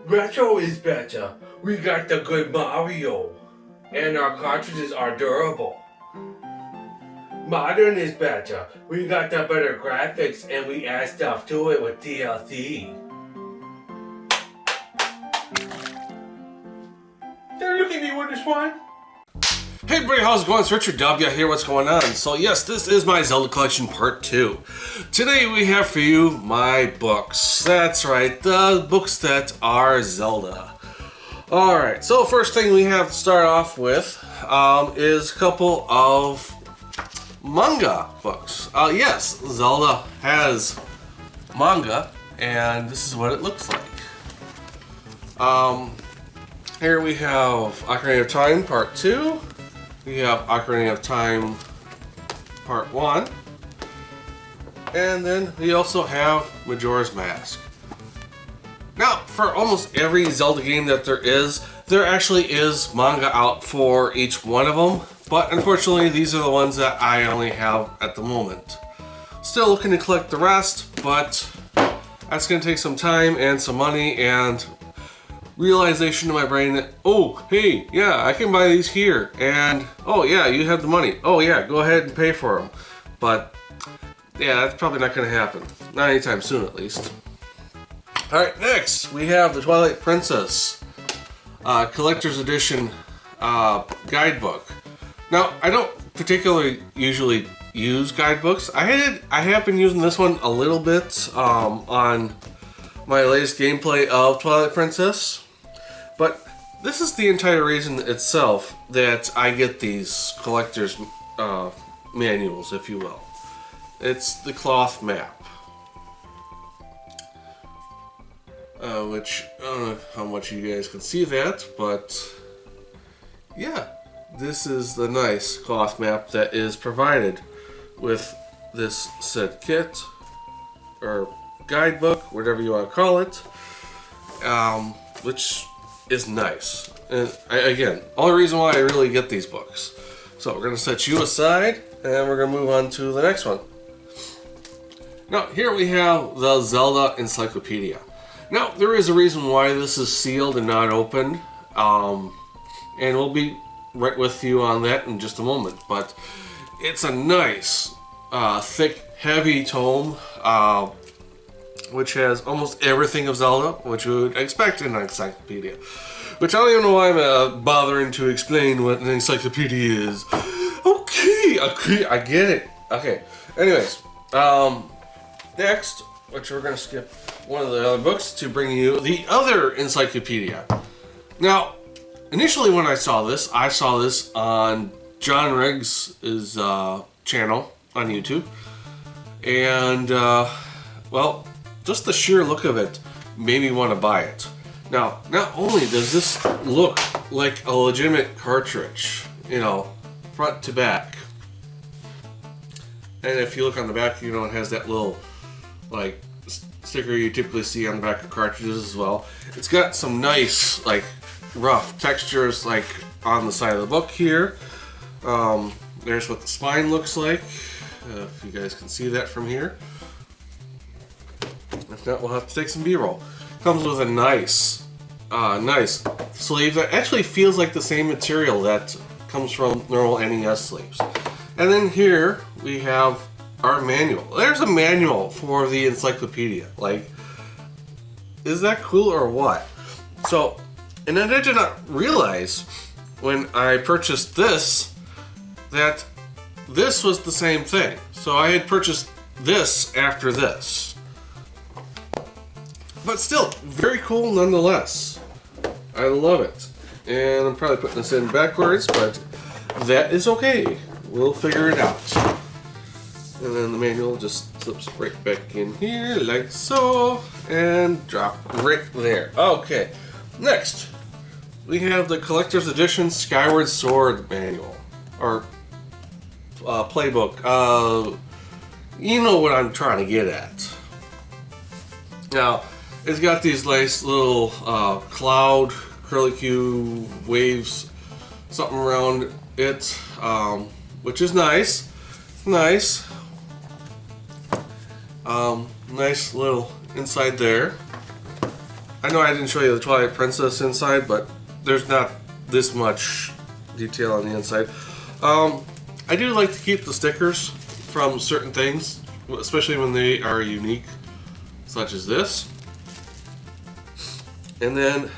Retro is better. We got the good Mario. And our cartridges are durable. Modern is better. We got the better graphics and we add stuff to it with DLC. Don't look at me with this one. Hey everybody, how's it going? It's Richard Dubya here. What's going on? So yes, this is my Zelda collection part 2. Today we have for you my books. That's right, the books that are Zelda. Alright, so first thing we have to start off with is a couple of manga books. Yes, Zelda has manga, and this is what it looks like. Here we have Ocarina of Time Part 2. We have Ocarina of Time Part 1. And then we also have Majora's Mask. Now, for almost every Zelda game that there actually is manga out for each one of them. But unfortunately, these are the ones that I only have at the moment. Still looking to collect the rest, but that's going to take some time and some money and realization in my brain that, oh, hey, yeah, I can buy these here. And, oh, yeah, you have the money. Oh, yeah, go ahead and pay for them. But, yeah, that's probably not going to happen. Not anytime soon, at least. Alright, next, we have the Twilight Princess Collector's Edition guidebook. Now, I don't particularly usually use guidebooks. I have been using this one a little bit on my latest gameplay of Twilight Princess. But this is the entire reason itself that I get these collector's manuals, if you will. It's the cloth map. Which, I don't know how much you guys can see that, but yeah, this is the nice cloth map that is provided with this said kit, or guidebook, whatever you want to call it, which is nice. And again, only reason why I really get these books. So we're going to set you aside, and we're going to move on to the next one. Now, here we have the Zelda Encyclopedia. Now, there is a reason why this is sealed and not opened, and we'll be right with you on that in just a moment. But it's a nice, thick, heavy tome, which has almost everything of Zelda, which you would expect in an encyclopedia. Which I don't even know why I'm bothering to explain what an encyclopedia is. Okay, I get it. Okay, anyways, next, which we're going to skip one of the other books to bring you the other encyclopedia. Now, initially when I saw this on John Riggs' channel on YouTube. And, well, just the sheer look of it made me want to buy it. Now, not only does this look like a legitimate cartridge, you know, front to back. And if you look on the back, you know, it has that little, like, sticker you typically see on the back of cartridges as well. It's got some nice, like, rough textures, like, on the side of the book here. There's what the spine looks like, if you guys can see that from here. If not, we'll have to take some B-roll. Comes with a nice sleeve that actually feels like the same material that comes from normal NES sleeves. And then here we have our manual. There's a manual for the encyclopedia. Like, is that cool or what? So, and then I did not realize when I purchased this that this was the same thing. So I had purchased this after this. But still, very cool nonetheless. I love it. And I'm probably putting this in backwards, but that is okay. We'll figure it out. And then the manual just slips right back in here, like so, and drop right there. Okay, next, we have the Collector's Edition Skyward Sword Manual, or playbook. You know what I'm trying to get at. Now, it's got these nice little cloud, curlicue waves, something around it, which is nice. Nice. Nice little inside there. I know I didn't show you the Twilight Princess inside, but there's not this much detail on the inside. I do like to keep the stickers from certain things, especially when they are unique, such as this. And then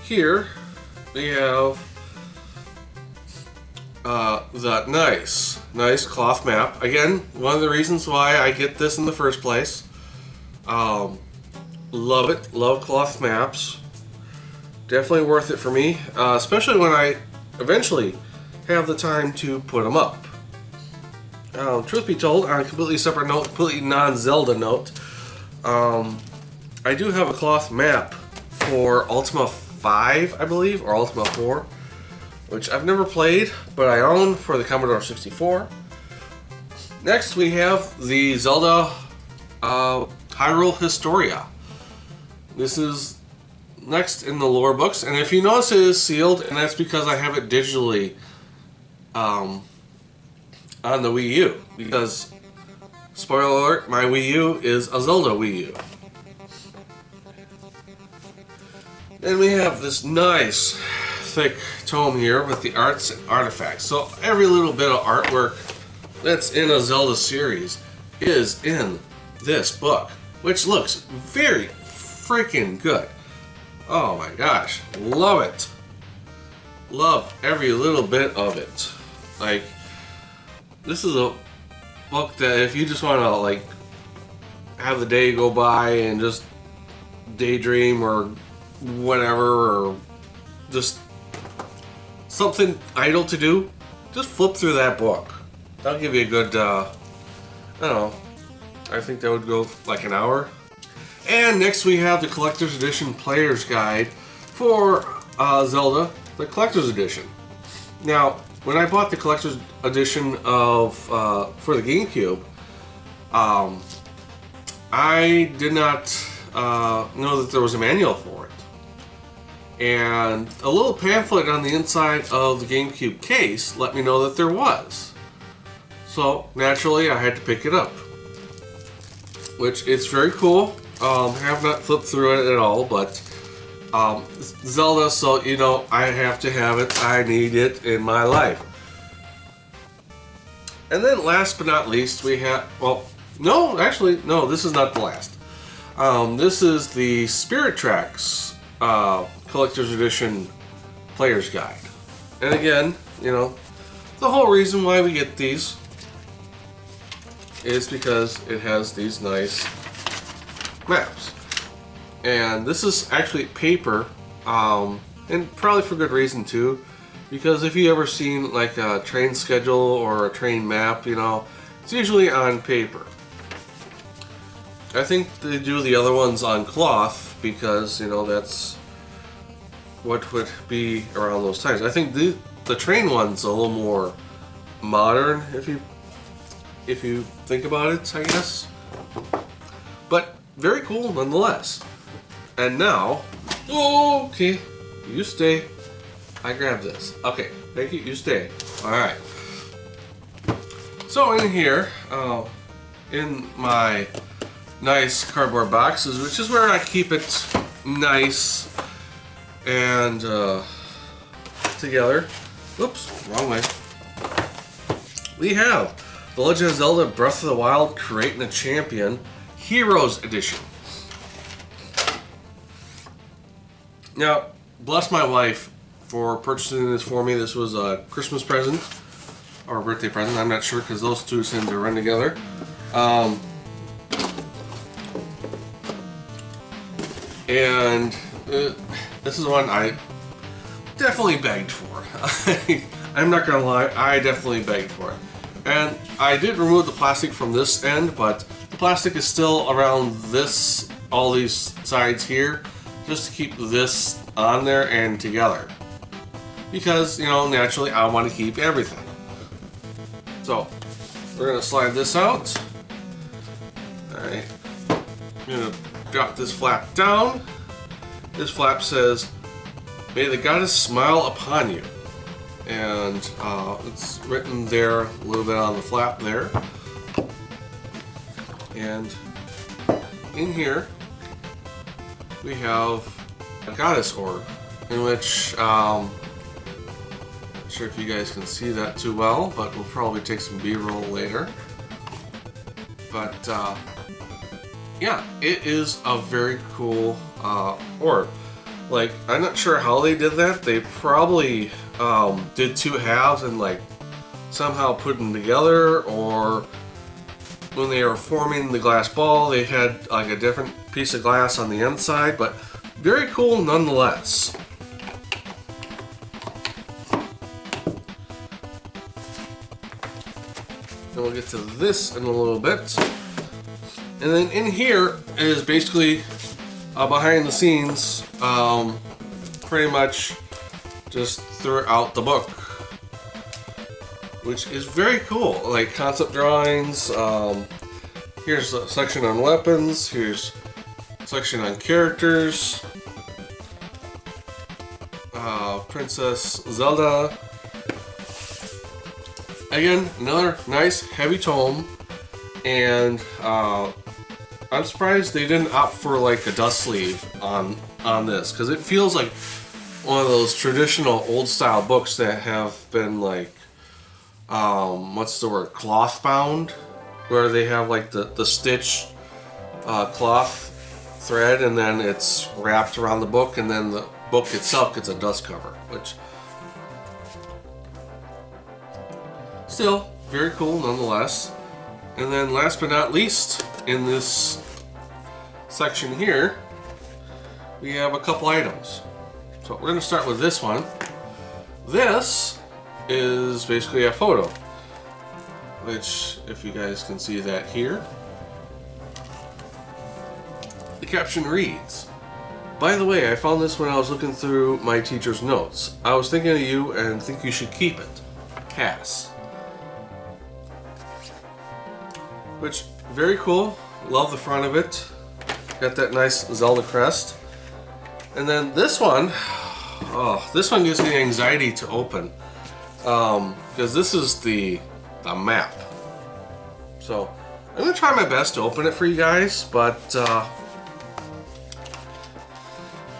here we have the nice cloth map. Again, one of the reasons why I get this in the first place. Love it. Love cloth maps. Definitely worth it for me, especially when I eventually have the time to put them up. Truth be told, on a completely separate note, completely non-Zelda note, I do have a cloth map for Ultima 5, I believe, or Ultima 4, which I've never played, but I own for the Commodore 64. Next, we have the Zelda Hyrule Historia. This is next in the lore books, and if you notice, it is sealed, and that's because I have it digitally on the Wii U, because, spoiler alert, my Wii U is a Zelda Wii U. Then we have this nice thick tome here with the arts and artifacts. So every little bit of artwork that's in a Zelda series is in this book, which looks very freaking good. Oh my gosh, love it. Love every little bit of it. Like, this is a book that if you just want to like have the day go by and just daydream or whatever, or just something idle to do, just flip through that book. That'll give you a good, I don't know, I think that would go like an hour. And next we have the Collector's Edition Player's Guide for Zelda, the Collector's Edition. Now, when I bought the Collector's Edition of for the GameCube, I did not know that there was a manual for it. And a little pamphlet on the inside of the GameCube case let me know that there was. So, naturally, I had to pick it up. Which, it's very cool. Have not flipped through it at all, but Zelda, so you know, I have to have it. I need it in my life. And then last but not least, we have, well, no, actually, no, this is not the last. This is the Spirit Tracks Collector's Edition Player's Guide. And again, you know, the whole reason why we get these is because it has these nice maps. And this is actually paper, and probably for good reason too, because if you ever seen like a train schedule or a train map, you know, it's usually on paper. I think they do the other ones on cloth because, you know, that's what would be around those times. I think the train one's a little more modern if you think about it, I guess. But very cool nonetheless. And now, oh, okay, you stay. I grabbed this. Okay, thank you, you stay. Alright. So in here, in my nice cardboard boxes, which is where I keep it nice and together. Whoops, wrong way. We have The Legend of Zelda Breath of the Wild Creating a Champion Heroes Edition. Now, bless my wife for purchasing this for me. This was a Christmas present or a birthday present. I'm not sure because those two seem to run together. And this is one I definitely begged for. I'm not gonna lie, I definitely begged for it. And I did remove the plastic from this end, but the plastic is still around this, all these sides here, just to keep this on there and together. Because, you know, naturally I want to keep everything. So, we're gonna slide this out. Alright. I'm gonna drop this flap down. This flap says, "May the goddess smile upon you." And it's written there a little bit on the flap there. And in here we have a goddess orb, in which, not sure if you guys can see that too well, but we'll probably take some B-roll later. But, yeah, it is a very cool orb. Like, I'm not sure how they did that. They probably did two halves and like somehow put them together, or when they were forming the glass ball, they had like a different piece of glass on the inside, but very cool nonetheless. And we'll get to this in a little bit. And then in here is basically behind the scenes, pretty much just throughout the book, which is very cool. Like concept drawings. Here's a section on weapons. Here's a section on characters. Princess Zelda. Again, another nice heavy tome, and I'm surprised they didn't opt for like a dust sleeve on this, because it feels like one of those traditional old style books that have been like what's the word, cloth bound, where they have like the stitched cloth thread, and then it's wrapped around the book, and then the book itself gets a dust cover, which still very cool nonetheless. And then last but not least, in this section here, we have a couple items. So we're going to start with this one. This is basically a photo, which, if you guys can see that here, the caption reads, "By the way, I found this when I was looking through my teacher's notes. I was thinking of you and think you should keep it. Cass." Which, very cool. Love the front of it. Got that nice Zelda crest. And then this one, oh, this one gives me anxiety to open, because this is the map. So I'm gonna try my best to open it for you guys, but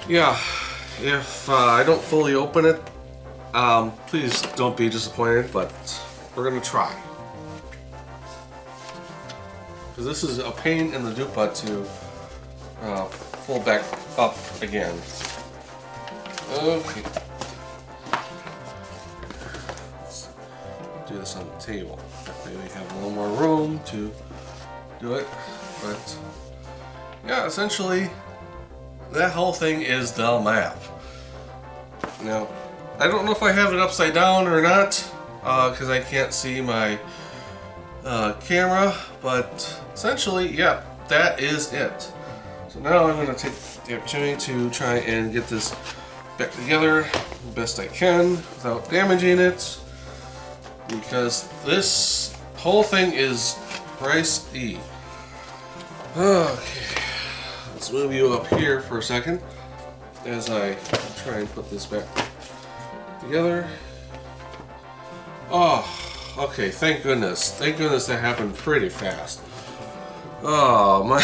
yeah, if I don't fully open it, please don't be disappointed, but we're gonna try. Because this is a pain in the dupa to pull back up again. Okay. Let's do this on the table. That way we have a little more room to do it. But yeah, essentially that whole thing is the map. Now, I don't know if I have it upside down or not, because I can't see my camera, but essentially, yeah, that is it. So now I'm going to take the opportunity to try and get this back together the best I can without damaging it, because this whole thing is pricey. Okay, let's move you up here for a second as I try and put this back together. Oh, okay, thank goodness. Thank goodness that happened pretty fast. Oh, my.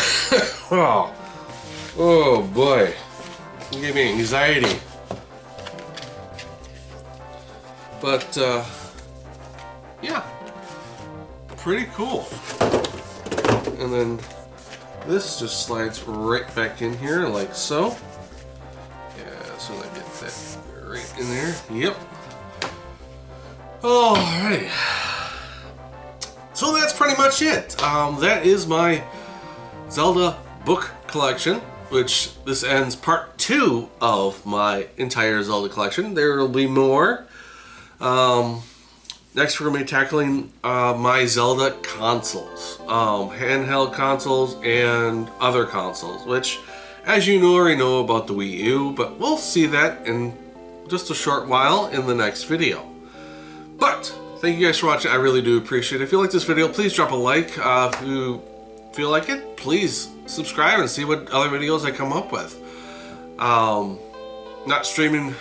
Oh boy. It gave me anxiety. But, yeah. Pretty cool. And then this just slides right back in here, like so. Yeah, so I get that right in there. Yep. Alright. So that's pretty much it. That is my Zelda book collection, which this ends part 2 of my entire Zelda collection. There will be more. Next we're going to be tackling my Zelda consoles. Handheld consoles and other consoles, which, as you already know about the Wii U, but we'll see that in just a short while in the next video. But thank you guys for watching. I really do appreciate it. If you like this video, please drop a like. If you feel like it, please subscribe and see what other videos I come up with. Not streaming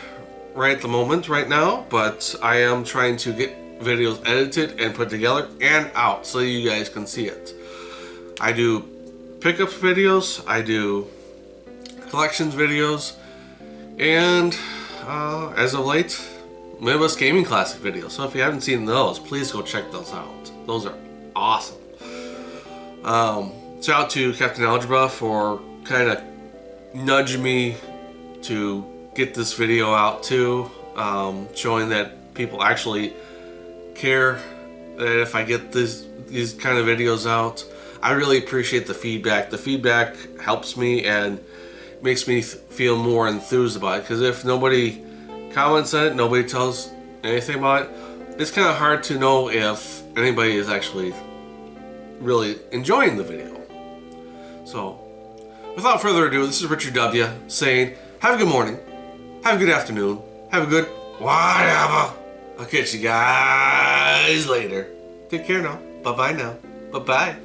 right at the moment right now, but I am trying to get videos edited and put together and out so you guys can see it. I do pickup videos, I do collections videos, and as of late, Manga Books Gaming Classic videos. So if you haven't seen those, please go check those out. Those are awesome. Shout out to Captain Algebra for kind of nudging me to get this video out too, showing that people actually care that if I get these kind of videos out. I really appreciate the feedback. The feedback helps me and makes me feel more enthused about it, because if nobody comments on it, nobody tells anything about it, it's kind of hard to know if anybody is actually really enjoying the video. So, without further ado, this is Richard Dubya saying, have a good morning, have a good afternoon, have a good whatever. I'll catch you guys later. Take care now. Bye-bye now. Bye-bye.